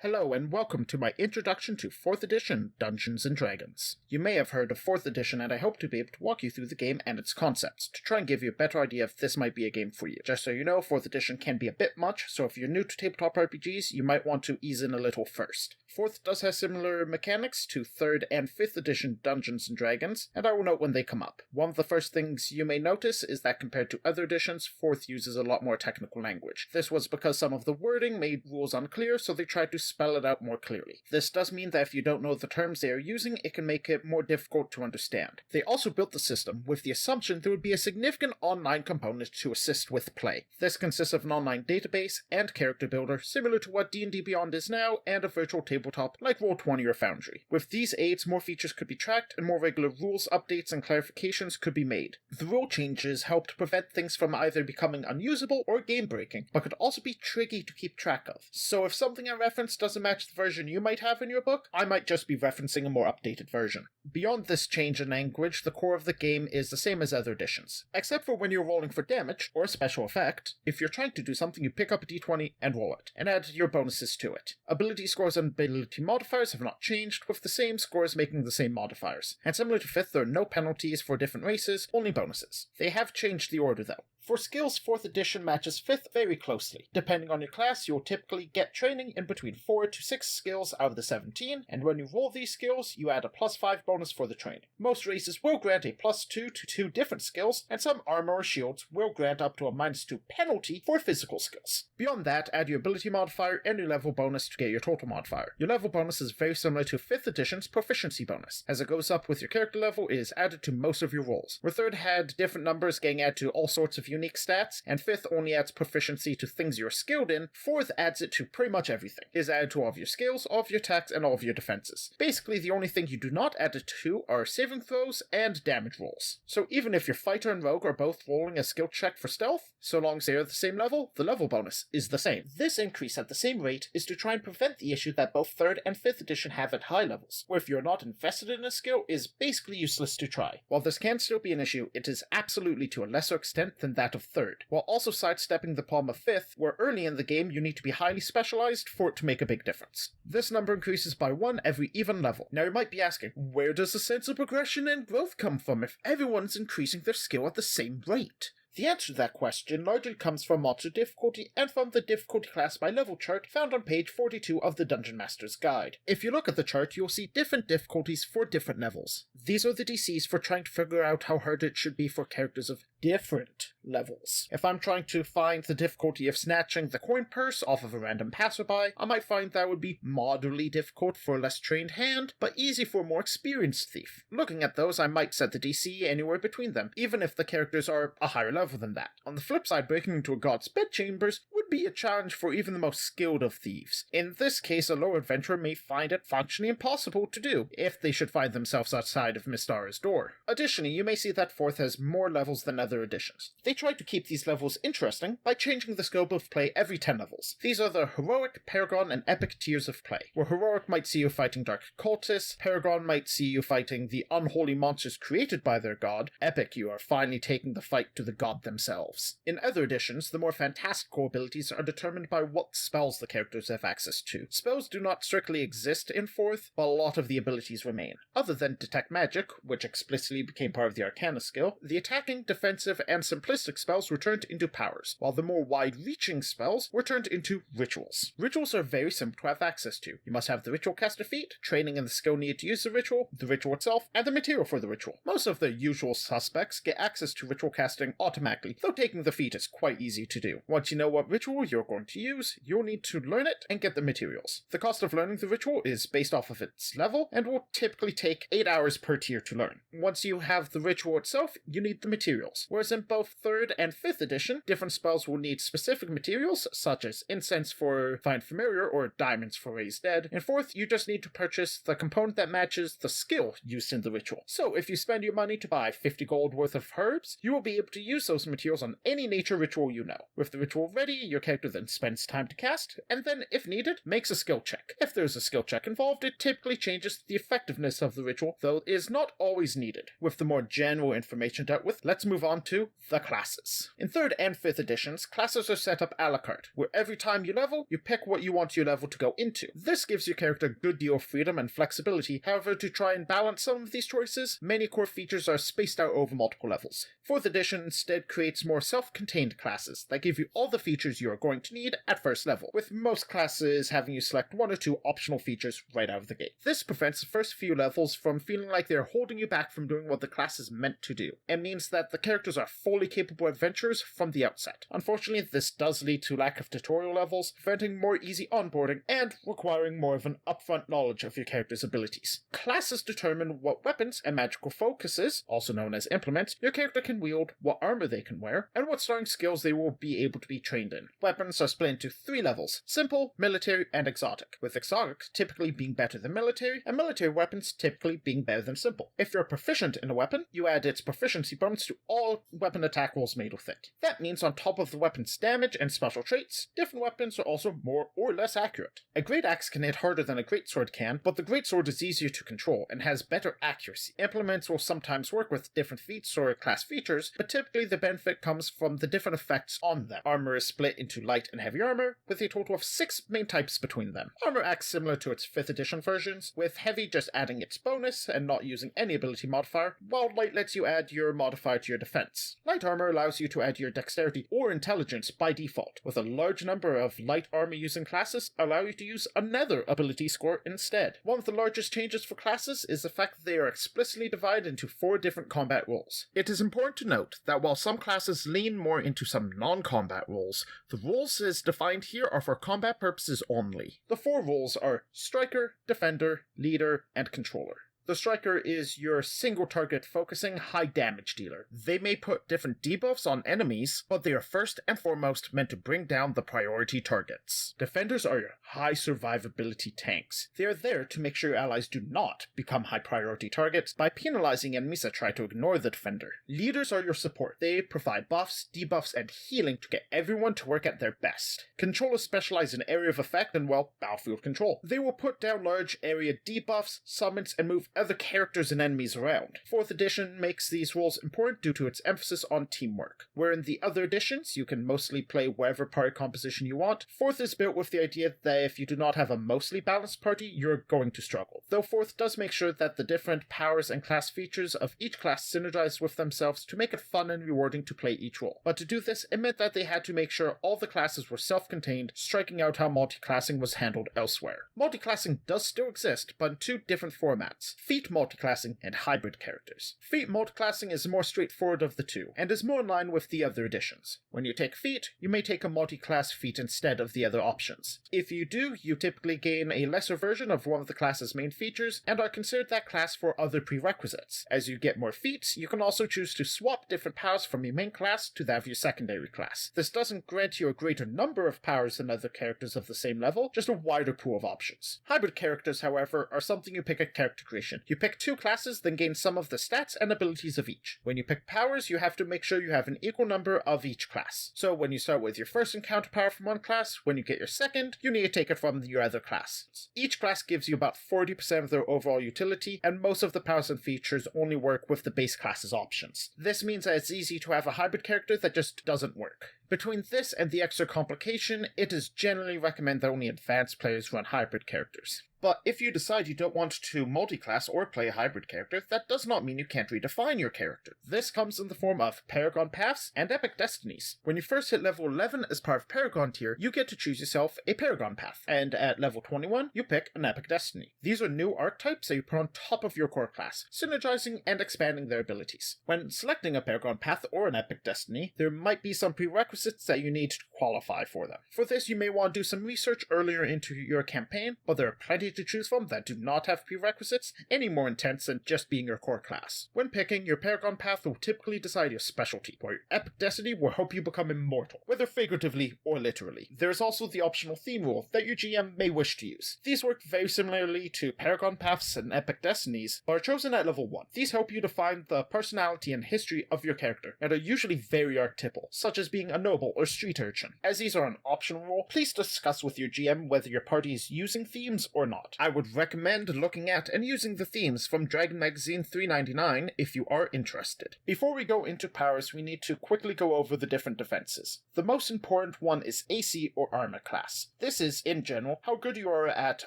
Hello and welcome to my introduction to 4th Edition Dungeons & Dragons. You may have heard of 4th Edition and I hope to be able to walk you through the game and its concepts, to try and give you a better idea if this might be a game for you. Just so you know, 4th Edition can be a bit much, so if you're new to tabletop RPGs, you might want to ease in a little first. 4th does have similar mechanics to 3rd and 5th Edition Dungeons & Dragons, and I will note when they come up. One of the first things you may notice is that compared to other editions, 4th uses a lot more technical language. This was because some of the wording made rules unclear, so they tried to spell it out more clearly. This does mean that if you don't know the terms they are using, it can make it more difficult to understand. They also built the system with the assumption there would be a significant online component to assist with play. This consists of an online database and character builder, similar to what D&D Beyond is now, and a virtual tabletop like Roll20 or Foundry. With these aids, more features could be tracked, and more regular rules updates and clarifications could be made. The rule changes helped prevent things from either becoming unusable or game-breaking, but could also be tricky to keep track of. So if something I reference doesn't match the version you might have in your book, I might just be referencing a more updated version. Beyond this change in language, the core of the game is the same as other editions, except for when you're rolling for damage or a special effect. If you're trying to do something, you pick up a d20 and roll it, and add your bonuses to it. Ability scores and ability modifiers have not changed, with the same scores making the same modifiers. And similar to 5th, there are no penalties for different races, only bonuses. They have changed the order though. For skills, 4th edition matches 5th very closely. Depending on your class, you'll typically get training in between 4 to 6 skills out of the 17, and when you roll these skills, you add a +5 bonus for the training. Most races will grant a +2 to 2 different skills, and some armor or shields will grant up to a -2 penalty for physical skills. Beyond that, add your ability modifier and your level bonus to get your total modifier. Your level bonus is very similar to 5th edition's proficiency bonus. As it goes up with your character level, it is added to most of your rolls. Where 3rd had different numbers getting added to all sorts of unique stats, and 5th only adds proficiency to things you're skilled in, 4th adds it to pretty much everything. It is added to all of your skills, all of your attacks, and all of your defenses. Basically, the only thing you do not add it to are saving throws and damage rolls. So even if your fighter and rogue are both rolling a skill check for stealth, so long as they are the same level, the level bonus is the same. This increase at the same rate is to try and prevent the issue that both 3rd and 5th edition have at high levels, where if you're not invested in a skill, it is basically useless to try. While this can still be an issue, it is absolutely to a lesser extent than that of 3rd, while also sidestepping the problem of 5th, where early in the game you need to be highly specialized for it to make a big difference. This number increases by 1 every even level. Now you might be asking, where does the sense of progression and growth come from if everyone's increasing their skill at the same rate? The answer to that question largely comes from monster difficulty and from the difficulty class by level chart found on page 42 of the Dungeon Master's Guide. If you look at the chart, you'll see different difficulties for different levels. These are the DCs for trying to figure out how hard it should be for characters of different levels. If I'm trying to find the difficulty of snatching the coin purse off of a random passerby, I might find that would be moderately difficult for a less trained hand, but easy for a more experienced thief. Looking at those, I might set the DC anywhere between them, even if the characters are a higher level than that. On the flip side, breaking into a god's bedchambers would be a challenge for even the most skilled of thieves. In this case, a lower adventurer may find it functionally impossible to do, if they should find themselves outside of Mystara's door. Additionally, you may see that 4th has more levels than other editions. They tried to keep these levels interesting by changing the scope of play every 10 levels. These are the Heroic, Paragon, and Epic tiers of play, where Heroic might see you fighting dark cultists, Paragon might see you fighting the unholy monsters created by their god, Epic you are finally taking the fight to the god themselves. In other editions, the more fantastical abilities are determined by what spells the characters have access to. Spells do not strictly exist in 4th, but a lot of the abilities remain. Other than Detect Magic, which explicitly became part of the Arcana skill, the attacking, defensive, and simplistic spells were turned into powers, while the more wide-reaching spells were turned into rituals. Rituals are very simple to have access to. You must have the ritual caster feat, training and the skill needed to use the ritual itself, and the material for the ritual. Most of the usual suspects get access to ritual casting automatically, though taking the feat is quite easy to do. Once you know what ritual you're going to use, you'll need to learn it and get the materials. The cost of learning the ritual is based off of its level, and will typically take 8 hours per tier to learn. Once you have the ritual itself, you need the materials, whereas in both 3rd and 5th edition, different spells will need specific materials, such as incense for Find Familiar or diamonds for Raise Dead. In 4th, you just need to purchase the component that matches the skill used in the ritual. So if you spend your money to buy 50 gold worth of herbs, you will be able to use those materials on any nature ritual you know. With the ritual ready, your character then spends time to cast, and then, if needed, makes a skill check. If there's a skill check involved, it typically changes the effectiveness of the ritual, though it is not always needed. With the more general information dealt with, let's move on on to the classes. In 3rd and 5th editions, classes are set up a la carte, where every time you level, you pick what you want your level to go into. This gives your character a good deal of freedom and flexibility. However, to try and balance some of these choices, many core features are spaced out over multiple levels. 4th edition instead creates more self-contained classes that give you all the features you are going to need at first level, with most classes having you select 1 or 2 optional features right out of the gate. This prevents the first few levels from feeling like they're holding you back from doing what the class is meant to do, and means that the characters are fully capable adventurers from the outset. Unfortunately, this does lead to lack of tutorial levels, preventing more easy onboarding and requiring more of an upfront knowledge of your character's abilities. Classes determine what weapons and magical focuses, also known as implements, your character can wield, what armor they can wear, and what starting skills they will be able to be trained in. Weapons are split into 3 levels: simple, military, and exotic, with exotic typically being better than military, and military weapons typically being better than simple. If you're proficient in a weapon, you add its proficiency bonus to all weapon attack rolls made with it. That means on top of the weapon's damage and special traits, different weapons are also more or less accurate. A great axe can hit harder than a greatsword can, but the greatsword is easier to control and has better accuracy. Implements will sometimes work with different feats or class features, but typically the benefit comes from the different effects on them. Armor is split into light and heavy armor, with a total of 6 main types between them. Armor acts similar to its 5th edition versions, with heavy just adding its bonus and not using any ability modifier, while light lets you add your modifier to your defense. Light armor allows you to add your dexterity or intelligence by default, with a large number of light armor using classes allow you to use another ability score instead. One of the largest changes for classes is the fact that they are explicitly divided into 4 different combat roles. It is important to note that while some classes lean more into some non-combat roles, the roles as defined here are for combat purposes only. The 4 roles are Striker, Defender, Leader, and Controller. The Striker is your single target focusing high damage dealer. They may put different debuffs on enemies, but they are first and foremost meant to bring down the priority targets. Defenders are your high survivability tanks. They are there to make sure your allies do not become high priority targets by penalizing enemies that try to ignore the defender. Leaders are your support. They provide buffs, debuffs, and healing to get everyone to work at their best. Controllers specialize in area of effect and, well, battlefield control. They will put down large area debuffs, summons, and move other characters and enemies around. 4th edition makes these roles important due to its emphasis on teamwork. Where in the other editions, you can mostly play whatever party composition you want, 4th is built with the idea that if you do not have a mostly balanced party, you're going to struggle. Though 4th does make sure that the different powers and class features of each class synergize with themselves to make it fun and rewarding to play each role. But to do this, it meant that they had to make sure all the classes were self-contained, striking out how multiclassing was handled elsewhere. Multiclassing does still exist, but in 2 different formats: feat multiclassing and hybrid characters. Feat multiclassing is the more straightforward of the 2, and is more in line with the other editions. When you take feat, you may take a multiclass feat instead of the other options. If you do, you typically gain a lesser version of one of the class's main features, and are considered that class for other prerequisites. As you get more feats, you can also choose to swap different powers from your main class to that of your secondary class. This doesn't grant you a greater number of powers than other characters of the same level, just a wider pool of options. Hybrid characters, however, are something you pick at character creation. You pick 2 classes, then gain some of the stats and abilities of each. When you pick powers, you have to make sure you have an equal number of each class. So when you start with your first encounter power from one class, when you get your second, you need to take it from your other classes. Each class gives you about 40% of their overall utility, and most of the powers and features only work with the base class's options. This means that it's easy to have a hybrid character that just doesn't work. Between this and the extra complication, it is generally recommended that only advanced players run hybrid characters. But if you decide you don't want to multiclass or play a hybrid character, that does not mean you can't redefine your character. This comes in the form of Paragon paths and epic destinies. When you first hit level 11 as part of Paragon tier, you get to choose yourself a Paragon path, and at level 21, you pick an epic destiny. These are new archetypes that you put on top of your core class, synergizing and expanding their abilities. When selecting a Paragon path or an epic destiny, there might be some prerequisites that you need to qualify for them. For this, you may want to do some research earlier into your campaign, but there are plenty to choose from that do not have prerequisites any more intense than just being your core class. When picking, your Paragon path will typically decide your specialty, while your epic destiny will help you become immortal, whether figuratively or literally. There is also the optional theme rule that your GM may wish to use. These work very similarly to Paragon paths and epic destinies, but are chosen at level 1. These help you define the personality and history of your character, and are usually very archetypal, such as being a noble or street urchin. As these are an optional role, please discuss with your GM whether your party is using themes or not. not. I would recommend looking at and using the themes from Dragon Magazine 399 if you are interested. Before we go into powers, we need to quickly go over the different defenses. The most important one is AC or armor class. This is, in general, how good you are at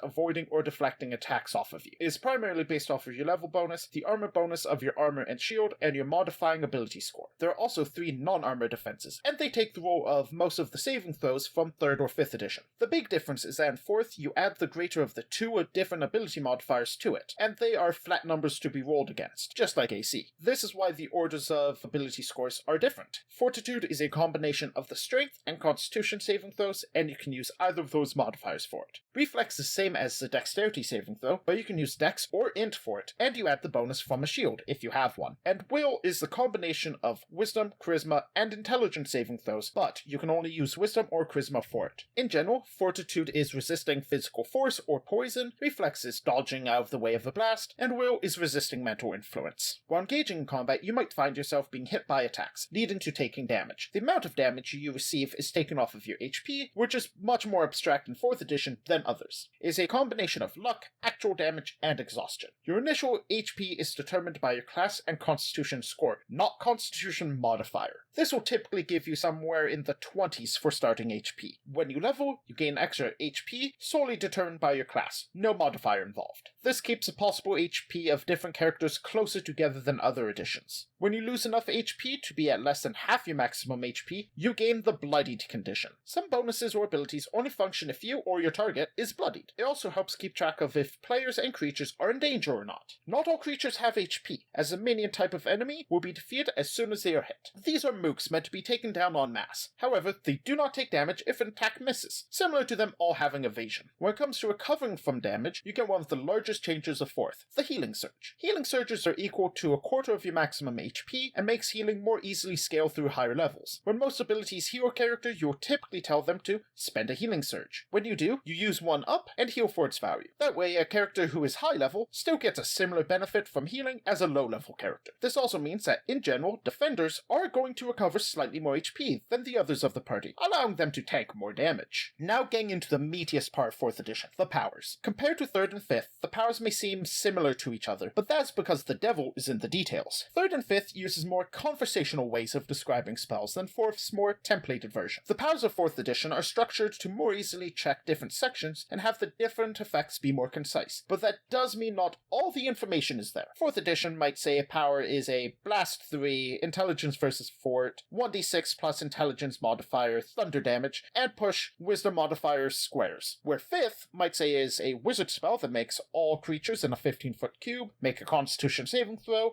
avoiding or deflecting attacks off of you. It is primarily based off of your level bonus, the armor bonus of your armor and shield, and your modifying ability score. There are also 3 non-armor defenses, and they take the role of most of the saving throws from 3rd or 5th edition. The big difference is that in 4th, you add the greater of the 2 different ability modifiers to it, and they are flat numbers to be rolled against, just like AC. This is why the orders of ability scores are different. Fortitude is a combination of the strength and constitution saving throws, and you can use either of those modifiers for it. Reflex is same as the dexterity saving throw, but you can use dex or int for it, and you add the bonus from a shield if you have one. And will is the combination of wisdom, charisma, and intelligence saving throws, but you can only use wisdom or charisma for it. In general, fortitude is resisting physical force or poison, reflex is dodging out of the way of a blast, and will is resisting mental influence. While engaging in combat, you might find yourself being hit by attacks, leading to taking damage. The amount of damage you receive is taken off of your HP, which is much more abstract in 4th edition than others. It is a combination of luck, actual damage, and exhaustion. Your initial HP is determined by your class and constitution score, not constitution modifier. This will typically give you somewhere in the 20s for starting HP. When you level, you gain extra HP, solely determined by your class, no modifier involved. This keeps the possible HP of different characters closer together than other editions. When you lose enough HP to be at less than half your maximum HP, you gain the Bloodied condition. Some bonuses or abilities only function if you or your target is bloodied. It also helps keep track of if players and creatures are in danger or not. Not all creatures have HP, as a minion type of enemy will be defeated as soon as they are hit. These are mooks meant to be taken down en masse. However, they do not take damage if an attack misses, similar to them all having evasion. When it comes to recovering from damage, you get one of the largest changes of 4th, the Healing Surge. Healing Surges are equal to a quarter of your maximum HP and makes healing more easily scale through higher levels. When most abilities heal a character, you'll typically tell them to spend a Healing Surge. When you do, you use one up and heal for its value. That way, a character who is high level still gets a similar benefit from healing as a low level character. This also means that, in general, defenders are going to recover slightly more HP than the others of the party, allowing them to tank more damage. Now getting into the meatiest part of 4th edition, the powers. Compared to 3rd and 5th, the powers may seem similar to each other, but that's because the devil is in the details. 3rd and 5th uses more conversational ways of describing spells than 4th's more templated version. The powers of 4th edition are structured to more easily check different sections and have the different effects be more concise, but that does mean not all the information is there. 4th edition might say a power is a blast 3, intelligence versus fort, 1d6 plus intelligence modifier, thunder damage, and push wisdom modifiers squares, where 5th might say is a wizard spell that makes all creatures in a 15-foot cube make a constitution saving throw,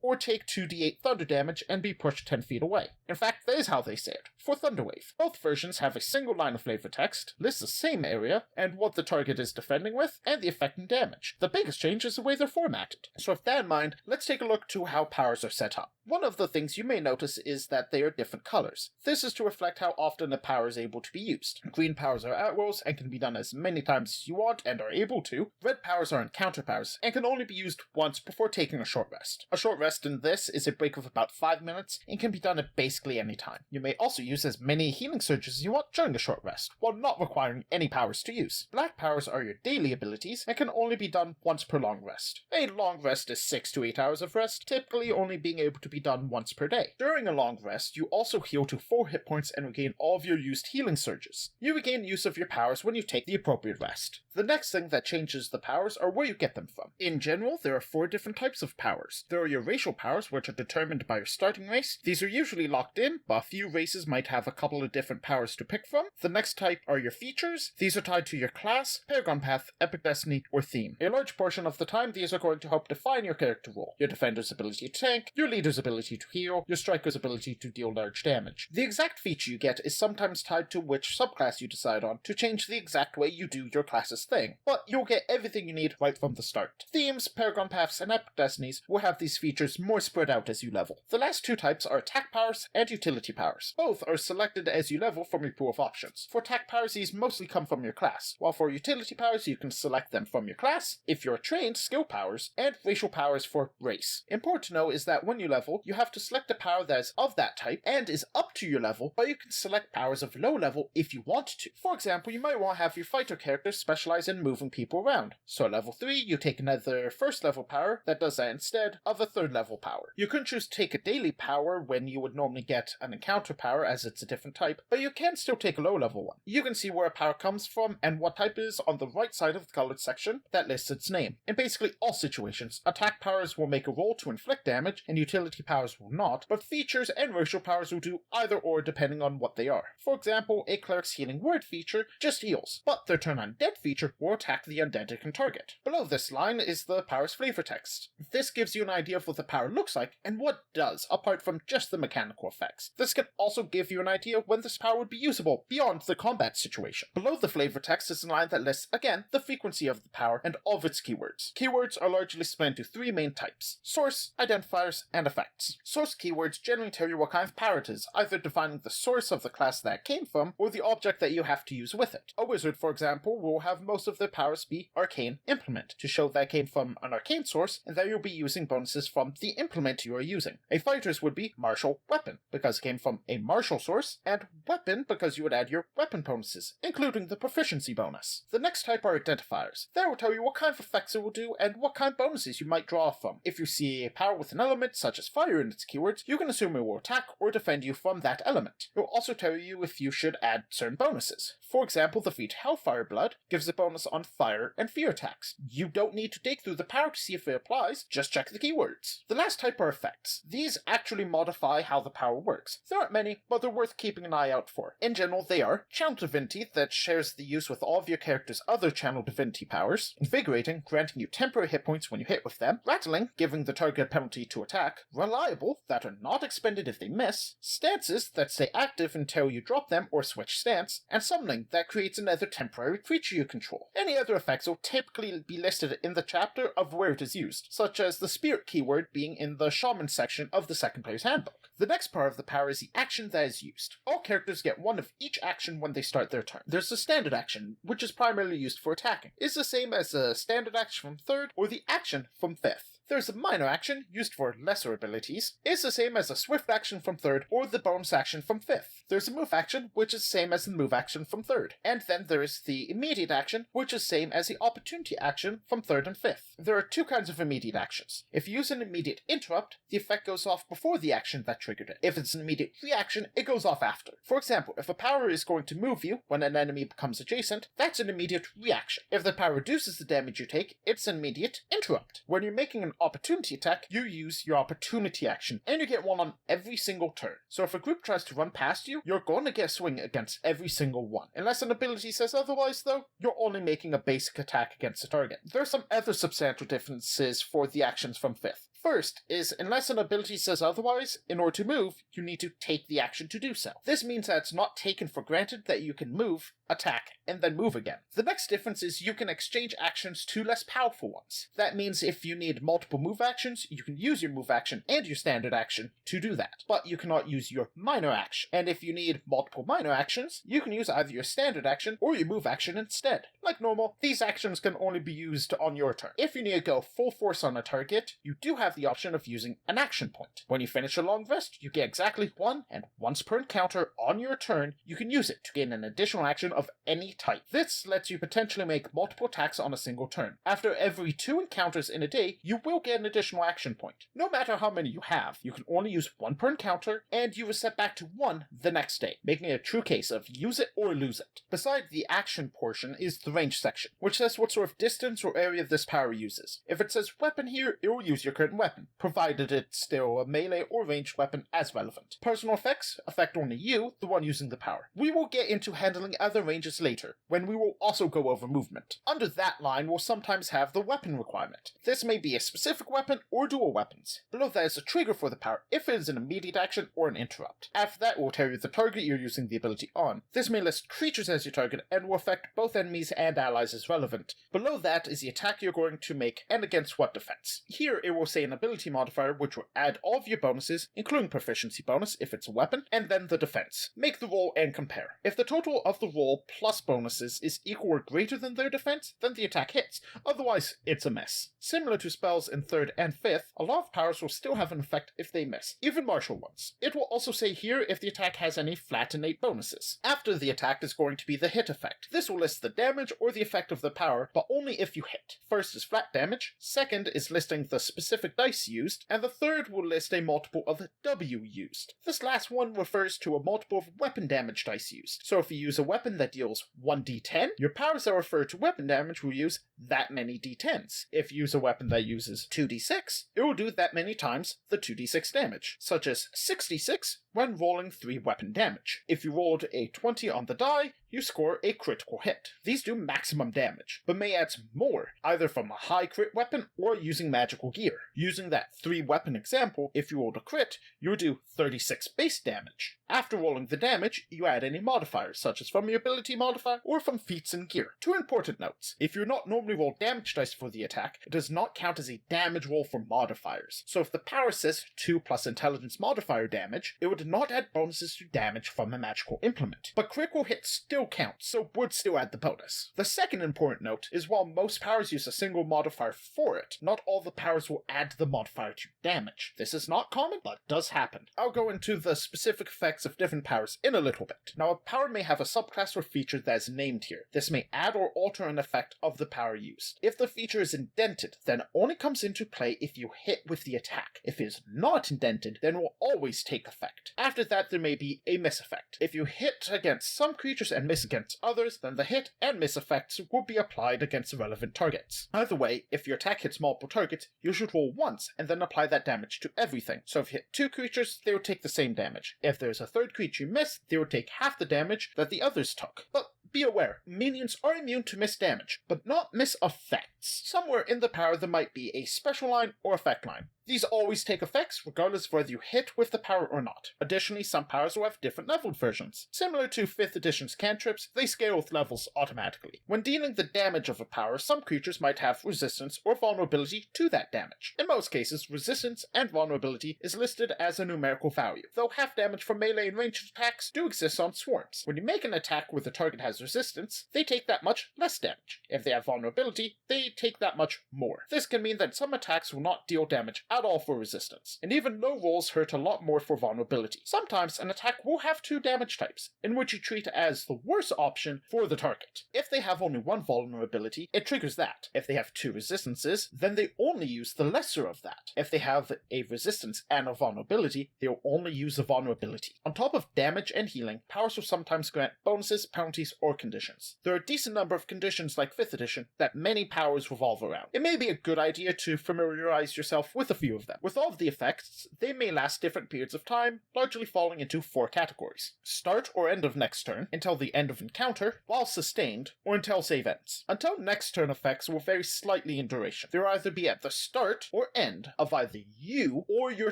or take 2d8 thunder damage and be pushed 10 feet away. In fact, that is how they say it, for Thunderwave. Both versions have a single line of flavor text, lists the same area, and what the target is defending with, and the effect and damage. The biggest change is the way they're formatted. So with that in mind, let's take a look to how powers are set up. One of the things you may notice is that they are different colors. This is to reflect how often a power is able to be used. Green powers are at rolls and can be done as many times as you want and are able to. Red powers are encounter powers and can only be used once before taking a short rest. A short rest in this is a break of about 5 minutes and can be done at basically any time. You may also use as many healing surges as you want during a short rest, while not requiring any powers to use. Black powers are your daily abilities and can only be done once per long rest. A long rest is 6 to 8 hours of rest, typically only being able to be done once per day. During a long rest, you also heal to 4 hit points and regain all of your used healing surges. You regain use of your powers when you take the appropriate rest. The next thing that changes the powers are where you get them from. In general, there are 4 different types of powers. There are your racial powers, which are determined by your starting race. These are usually locked in, but a few races might have a couple of different powers to pick from. The next type are your features. These are tied to your class, Paragon path, epic destiny, or theme. A large portion of the time, these are going to help define your character role. Your defender's ability to tank, your leader's ability to heal, your striker's ability to deal large damage. The exact feature you get is sometimes tied to which subclass you decide on to change the exact way you do your class's thing, but you'll get everything you need right from the start. Themes, Paragon paths, and epic destinies will have these features powers more spread out as you level. The last two types are attack powers and utility powers. Both are selected as you level from your pool of options. For attack powers, these mostly come from your class, while for utility powers, you can select them from your class, if you're trained, skill powers, and racial powers for race. Important to know is that when you level, you have to select a power that is of that type and is up to your level, but you can select powers of low level if you want to. For example, you might want to have your fighter character specialize in moving people around. So at level 3, you take another first level power that does that instead of a third level power. You can choose to take a daily power when you would normally get an encounter power as it's a different type, but you can still take a low level one. You can see where a power comes from and what type it is on the right side of the colored section that lists its name. In basically all situations, attack powers will make a roll to inflict damage and utility powers will not, but features and racial powers will do either or depending on what they are. For example, a cleric's healing word feature just heals, but their turn undead feature will attack the undead it can target. Below this line is the power's flavor text. This gives you an idea of what the power looks like and what it does, apart from just the mechanical effects. This can also give you an idea when this power would be usable beyond the combat situation. Below the flavor text is a line that lists, again, the frequency of the power and all of its keywords. Keywords are largely split into three main types: source, identifiers, and effects. Source keywords generally tell you what kind of power it is, either defining the source of the class that it came from, or the object that you have to use with it. A wizard, for example, will have most of their powers be arcane implement, to show that it came from an arcane source, and that you'll be using bonuses from the implement you are using. A fighter's would be martial weapon, because it came from a martial source, and weapon because you would add your weapon bonuses, including the proficiency bonus. The next type are identifiers. That will tell you what kind of effects it will do and what kind of bonuses you might draw from. If you see a power with an element such as fire in its keywords, you can assume it will attack or defend you from that element. It will also tell you if you should add certain bonuses. For example, the feat Hellfire Blood gives a bonus on fire and fear attacks. You don't need to dig through the power to see if it applies, just check the keywords. The last type are effects. These actually modify how the power works. There aren't many, but they're worth keeping an eye out for. In general, they are Channel Divinity, that shares the use with all of your character's other Channel Divinity powers; Invigorating, granting you temporary hit points when you hit with them; Rattling, giving the target a penalty to attack; Reliable, that are not expended if they miss; Stances, that stay active until you drop them or switch stance; and Summoning, that creates another temporary creature you control. Any other effects will typically be listed in the chapter of where it is used, such as the Spirit keyword being in the Shaman section of the second player's handbook. The next part of the power is the action that is used. All characters get one of each action when they start their turn. There's a standard action, which is primarily used for attacking. It's the same as a standard action from 3rd or the action from 5th. There's a minor action, used for lesser abilities. It's the same as a swift action from 3rd or the bonus action from 5th. There's a move action, which is the same as the move action from 3rd. And then there is the immediate action, which is the same as the opportunity action from 3rd and 5th. There are two kinds of immediate actions. If you use an immediate interrupt, the effect goes off before the action that triggered it. If it's an immediate reaction, it goes off after. For example, if a power is going to move you when an enemy becomes adjacent, that's an immediate reaction. If the power reduces the damage you take, it's an immediate interrupt. When you're making an opportunity attack, you use your opportunity action, and you get one on every single turn. So if a group tries to run past you, you're going to get a swing against every single one. Unless an ability says otherwise, though, you're only making a basic attack against a target. There are some other substantial differences for the actions from 5th. First is, unless an ability says otherwise, in order to move, you need to take the action to do so. This means that it's not taken for granted that you can move, attack, and then move again. The next difference is you can exchange actions to less powerful ones. That means if you need multiple move actions, you can use your move action and your standard action to do that, but you cannot use your minor action. And if you need multiple minor actions, you can use either your standard action or your move action instead. Like normal, these actions can only be used on your turn. If you need to go full force on a target, you do have the option of using an action point. When you finish a long rest, you get exactly one, and once per encounter on your turn, you can use it to gain an additional action of any type. This lets you potentially make multiple attacks on a single turn. After every 2 encounters in a day, you will get an additional action point. No matter how many you have, you can only use 1 per encounter, and you reset back to 1 the next day, making it a true case of use it or lose it. Beside the action portion is the range section, which says what sort of distance or area this power uses. If it says weapon here, it will use your current weapon, provided it's still a melee or ranged weapon as relevant. Personal effects affect only you, the one using the power. We will get into handling other and ranges later, when we will also go over movement. Under that line, we'll sometimes have the weapon requirement. This may be a specific weapon or dual weapons. Below that is a trigger for the power if it is an immediate action or an interrupt. After that, we'll tell you the target you're using the ability on. This may list creatures as your target and will affect both enemies and allies as relevant. Below that is the attack you're going to make and against what defense. Here it will say an ability modifier which will add all of your bonuses, including proficiency bonus if it's a weapon, and then the defense. Make the roll and compare. If the total of the roll plus bonuses is equal or greater than their defense, then the attack hits. Otherwise, it's a miss. Similar to spells in 3rd and 5th, a lot of powers will still have an effect if they miss, even martial ones. It will also say here if the attack has any flat innate bonuses. After the attack is going to be the hit effect. This will list the damage or the effect of the power, but only if you hit. First is flat damage, second is listing the specific dice used, and the third will list a multiple of W used. This last one refers to a multiple of weapon damage dice used. So if you use a weapon that deals 1d10, your powers that refer to weapon damage will use that many d10s. If you use a weapon that uses 2d6, it will do that many times the 2d6 damage, such as 66 when rolling 3 weapon damage. If you rolled a 20 on the die, you score a critical hit. These do maximum damage, but may add more, either from a high crit weapon or using magical gear. Using that 3 weapon example, if you rolled a crit, you would do 36 base damage. After rolling the damage, you add any modifiers, such as from your ability modifier or from feats and gear. 2 important notes. If you not normally roll damage dice for the attack, it does not count as a damage roll for modifiers. So if the power says 2 plus intelligence modifier damage, it would not add bonuses to damage from a magical implement. But critical hits still count, so would still add the bonus. The second important note is while most powers use a single modifier for it, not all the powers will add the modifier to damage. This is not common, but does happen. I'll go into the specific effects of different powers in a little bit. Now, a power may have a subclass or feature that is named here. This may add or alter an effect of the power used. If the feature is indented, then it only comes into play if you hit with the attack. If it is not indented, then it will always take effect. After that, there may be a miss effect. If you hit against some creatures and miss against others, then the hit and miss effects will be applied against relevant targets. Either way, if your attack hits multiple targets, you should roll once and then apply that damage to everything. So if you hit 2 creatures, they will take the same damage. If there's a third creature you miss, they will take half the damage that the others took. But be aware, minions are immune to miss damage, but not miss effects. Somewhere in the power there might be a special line or effect line. These always take effects regardless of whether you hit with the power or not. Additionally, some powers will have different leveled versions. Similar to 5th edition's cantrips, they scale with levels automatically. When dealing the damage of a power, some creatures might have resistance or vulnerability to that damage. In most cases, resistance and vulnerability is listed as a numerical value, though half damage from melee and ranged attacks do exist on swarms. When you make an attack where the target has resistance, they take that much less damage. If they have vulnerability, they take that much more. This can mean that some attacks will not deal damage at all for resistance, and even low rolls hurt a lot more for vulnerability. Sometimes an attack will have 2 damage types, in which you treat as the worst option for the target. If they have only 1 vulnerability, it triggers that. If they have 2 resistances, then they only use the lesser of that. If they have a resistance and a vulnerability, they will only use the vulnerability. On top of damage and healing, powers will sometimes grant bonuses, penalties, or conditions. There are a decent number of conditions like 5th edition that many powers revolve around. It may be a good idea to familiarize yourself with a few of them. With all of the effects, they may last different periods of time, largely falling into 4 categories. Start or end of next turn, until the end of encounter, while sustained, or until save ends. Until next turn effects will vary slightly in duration. They will either be at the start or end of either you or your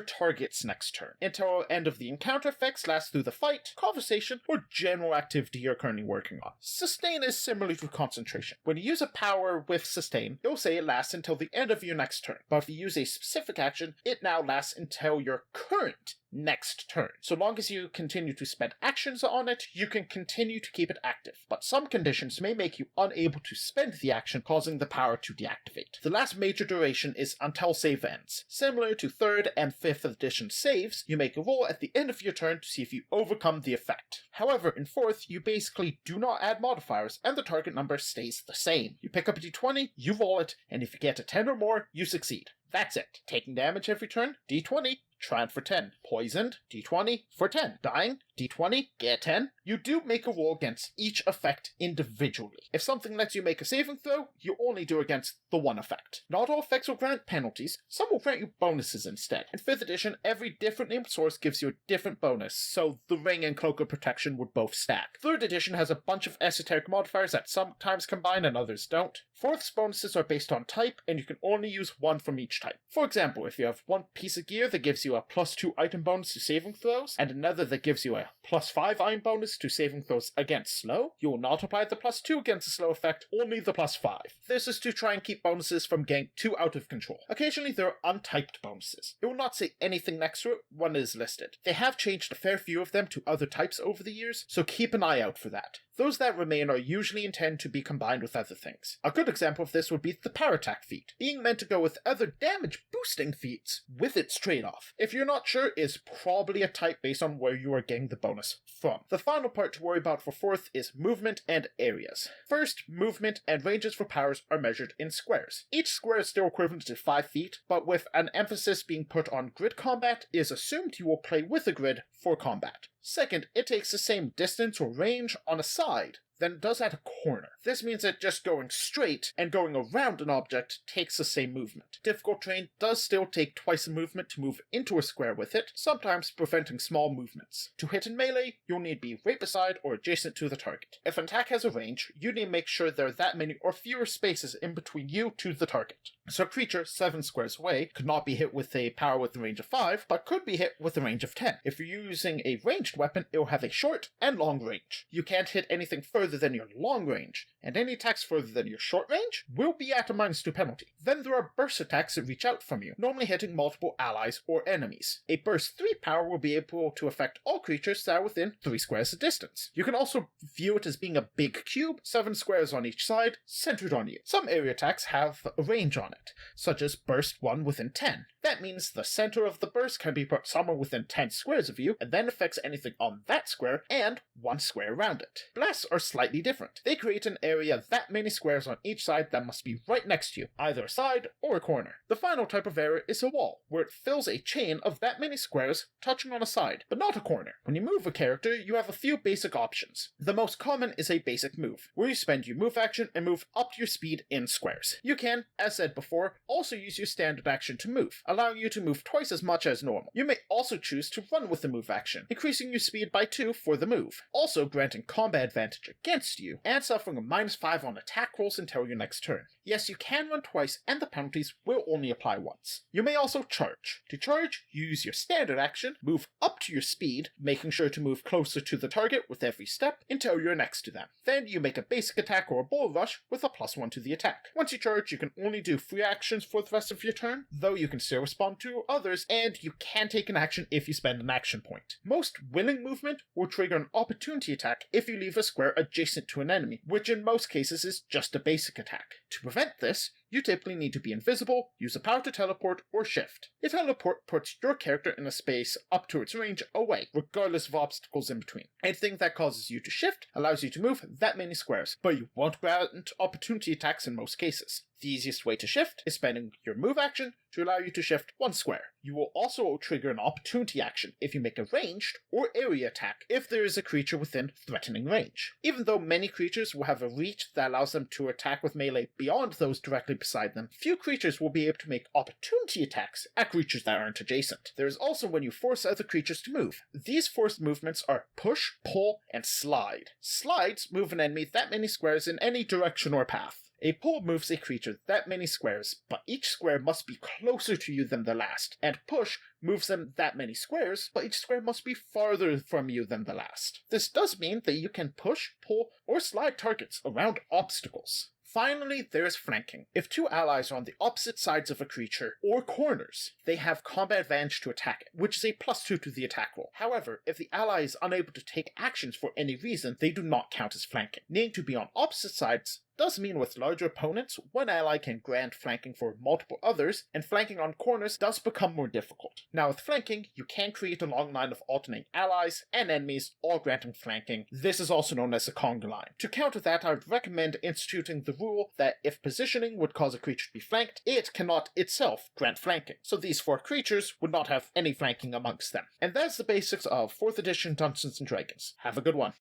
target's next turn. Until end of the encounter effects last through the fight, conversation, or general activity you're currently working on. Sustain is similar to concentration. When you use a power with sustain, it will say it lasts until the end of your next turn, but if you use a specific action, it now lasts until your current next turn. So long as you continue to spend actions on it, you can continue to keep it active. But some conditions may make you unable to spend the action, causing the power to deactivate. The last major duration is until save ends. Similar to 3rd and 5th edition saves, you make a roll at the end of your turn to see if you overcome the effect. However, in 4th, you basically do not add modifiers, and the target number stays the same. You pick up a d20, you roll it, and if you get a 10 or more, you succeed. That's it. Taking damage every turn, d20, triumph for 10. Poisoned, d20 for 10. Dying, d20, get 10. You do make a roll against each effect individually. If something lets you make a saving throw, you only do against the one effect. Not all effects will grant penalties, some will grant you bonuses instead. In 5th edition, every different named source gives you a different bonus, so the ring and cloak of protection would both stack. 3rd edition has a bunch of esoteric modifiers that sometimes combine and others don't. 4th's bonuses are based on type, and you can only use one from each type. For example, if you have one piece of gear that gives you a +2 item bonus to saving throws, and another that gives you a +5 item bonus to saving throws against slow, you will not apply the +2 against the slow effect, only the +5. This is to try and keep bonuses from getting too out of control. Occasionally there are untyped bonuses. It will not say anything next to it when it is listed. They have changed a fair few of them to other types over the years, so keep an eye out for that. Those that remain are usually intended to be combined with other things. A good example of this would be the Parattack feat, being meant to go with other damage boosting feats with its trade-off. If you're not sure, it's probably a type based on where you are getting the bonus from. The final part to worry about for 4th is movement and areas. First, movement and ranges for powers are measured in squares. Each square is still equivalent to 5 feet, but with an emphasis being put on grid combat, it is assumed you will play with a grid for combat. Second, it takes the same distance or range on a side than it does at a corner. This means that just going straight and going around an object takes the same movement. Difficult terrain does still take twice the movement to move into a square with it, sometimes preventing small movements. To hit in melee, you'll need to be right beside or adjacent to the target. If an attack has a range, you need to make sure there are that many or fewer spaces in between you to the target. So a creature 7 squares away could not be hit with a power with a range of 5, but could be hit with a range of 10. If you're using a ranged weapon, it will have a short and long range. You can't hit anything further than your long range, and any attacks further than your short range will be at a -2 penalty. Then there are burst attacks that reach out from you, normally hitting multiple allies or enemies. A burst 3 power will be able to affect all creatures that are within 3 squares of distance. You can also view it as being a big cube, 7 squares on each side, centered on you. Some area attacks have a range on it, such as burst 1 within 10. That means the center of the burst can be put somewhere within 10 squares of you, and then affects anything on that square and 1 square around it. Blasts are slightly different. They create an area that many squares on each side that must be right next to you, either a side or a corner. The final type of area is a wall, where it fills a chain of that many squares touching on a side, but not a corner. When you move a character, you have a few basic options. The most common is a basic move, where you spend your move action and move up to your speed in squares. You can, as said before, also use your standard action to move, allowing you to move twice as much as normal. You may also choose to run with the move action, increasing your speed by 2 for the move, also granting combat advantage against you, and suffering a -5 on attack rolls until your next turn. Yes, you can run twice, and the penalties will only apply once. You may also charge. To charge, you use your standard action, move up to your speed, making sure to move closer to the target with every step until you're next to them. Then you make a basic attack or a bull rush with a +1 to the attack. Once you charge, you can only do 3 actions for the rest of your turn, though you can still respond to others, and you can take an action if you spend an action point. Most willing movement will trigger an opportunity attack if you leave a square adjacent to an enemy, which in most cases is just a basic attack. To prevent this, you typically need to be invisible, use a power to teleport, or shift. A teleport puts your character in a space up to its range away, regardless of obstacles in between. Anything that causes you to shift allows you to move that many squares, but you won't grant opportunity attacks in most cases. The easiest way to shift is spending your move action to allow you to shift 1 square. You will also trigger an opportunity action if you make a ranged or area attack if there is a creature within threatening range. Even though many creatures will have a reach that allows them to attack with melee beyond those directly beside them, few creatures will be able to make opportunity attacks at creatures that aren't adjacent. There is also when you force other creatures to move. These forced movements are push, pull, and slide. Slides move an enemy that many squares in any direction or path. A pull moves a creature that many squares, but each square must be closer to you than the last, and push moves them that many squares, but each square must be farther from you than the last. This does mean that you can push, pull, or slide targets around obstacles. Finally, there is flanking. If 2 allies are on the opposite sides of a creature, or corners, they have combat advantage to attack it, which is a +2 to the attack roll. However, if the ally is unable to take actions for any reason, they do not count as flanking. Needing to be on opposite sides does mean with larger opponents, one ally can grant flanking for multiple others, and flanking on corners does become more difficult. Now with flanking, you can create a long line of alternating allies and enemies, all granting flanking. This is also known as a conga line. To counter that, I would recommend instituting the rule that if positioning would cause a creature to be flanked, it cannot itself grant flanking. So these 4 creatures would not have any flanking amongst them. And that's the basics of 4th edition Dungeons & Dragons. Have a good one.